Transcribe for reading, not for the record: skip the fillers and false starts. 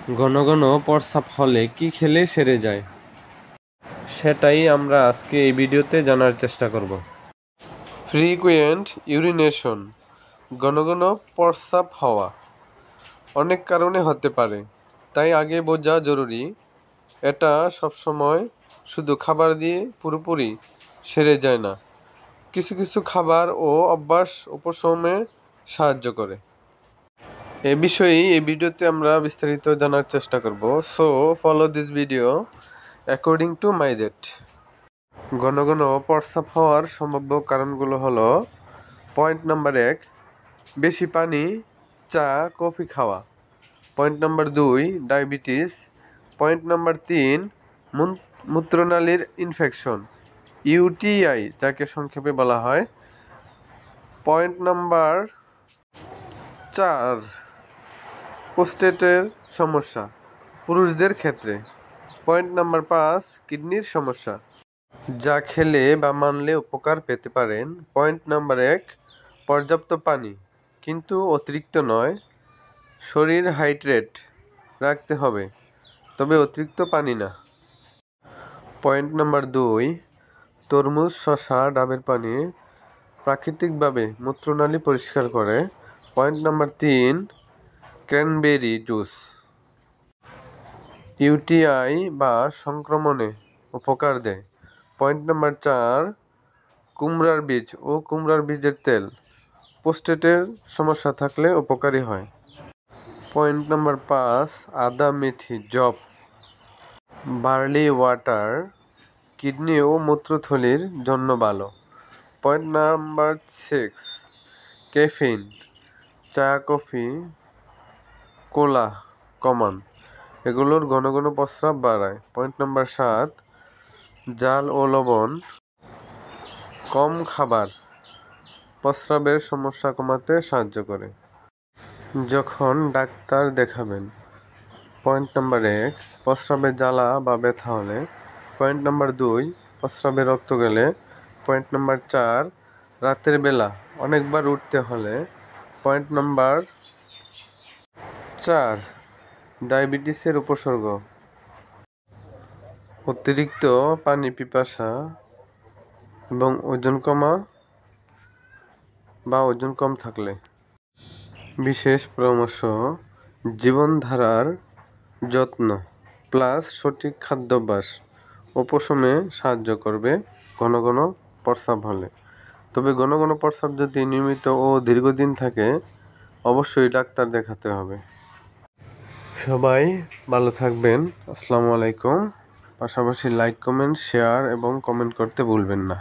ঘন ঘন প্রস্রাব হলে কি খেলে সেরে যায়, সেটাই আমরা আজকে এই ভিডিওতে জানার চেষ্টা করব। ফ্রিকুয়েন্ট ইউরিনেশন, ঘন ঘন প্রস্রাব হওয়া অনেক কারণে হতে পারে, তাই আগে বোঝা জরুরি এটা সবসময় শুধু খাবার দিয়ে পুরোপুরি সেরে যায় না। কিছু কিছু খাবার ও অভ্যাস উপশমে সাহায্য করে। এ বিষয়ে এই ভিডিওতে আমরা বিস্তারিত জানার চেষ্টা করব। So follow this video according to my date. ঘন ঘন প্রস্রাব হওয়ার সম্ভাব্য কারণগুলো হলো: পয়েন্ট নাম্বার 1, বেশি পানি, চা, কফি খাওয়া। Point number 2, diabetes. Point number 3, মূত্রনালীর ইনফেকশন, ইউটিআই যাকে সংক্ষেপে বলা হয়। পয়েন্ট নাম্বার 4, প্রোস্টেটের সমস্যা পুরুষদের ক্ষেত্রে। পয়েন্ট নাম্বার 5, কিডনির সমস্যা, যা খেলে বা মানলে উপকার পেতে পারেন। পয়েন্ট নাম্বার 1, পর্যাপ্ত পানি, কিন্তু অতিরিক্ত নয়। শরীর হাইড্রেট রাখতে হবে, তবে অতিরিক্ত পানি না। পয়েন্ট নাম্বার 2, তরমুজ, শসা, ডাবের পানি প্রাকৃতিকভাবে মূত্রনালী পরিষ্কার করে। Point number 3, cranberry juice UTI বা সংক্রমণে উপকার দেয়। পয়েন্ট নাম্বার 4, কুমড়ার বীজ ও কুমড়ার বীজের তেল প্রোস্টেটের সমস্যা থাকলে উপকারী হয়। পয়েন্ট নাম্বার 5, আদা, মেথি, জব, বার্লি ওয়াটার কিডনি ও মূত্রথলির জন্য ভালো। পয়েন্ট নাম্বার 6, ক্যাফিন, চা, কফি, কোলা কমান, এগুলোর ঘন ঘন প্রস্রাব বাড়ায়। পয়েন্ট নাম্বার 7, জাল ও লবণ কম খাবার প্রস্রাবের সমস্যা কমাতে সাহায্য করে। যখন ডাক্তার দেখাবেন। পয়েন্ট নাম্বার 1, প্রস্রাবে জ্বালা বা ব্যথা হলে। পয়েন্ট নাম্বার 2, প্রস্রাবে রক্ত গেলে। পয়েন্ট নাম্বার 4, রাতের বেলা অনেকবার উঠতে হলে। পয়েন্ট নাম্বার 4, ডায়াবেটিসের উপসর্গ, অতিরিক্ত পানি পিপাসা এবং ওজন কম থাকলে। বিশেষ পরামর্শ: জীবনধারার যত্ন প্লাস সঠিক খাদ্যাভ্যাস উপশমে সাহায্য করবে ঘন ঘন প্রস্রাব হলে। তবে ঘন ঘন প্রস্রাব যদি নিয়মিত ও দীর্ঘদিন থাকে, অবশ্যই ডাক্তার দেখাতে হবে। সবাই ভালো থাকবেন। আসসালামু আলাইকুম। পাশাপাশি লাইক, কমেন্ট, শেয়ার এবং কমেন্ট করতে ভুলবেন না।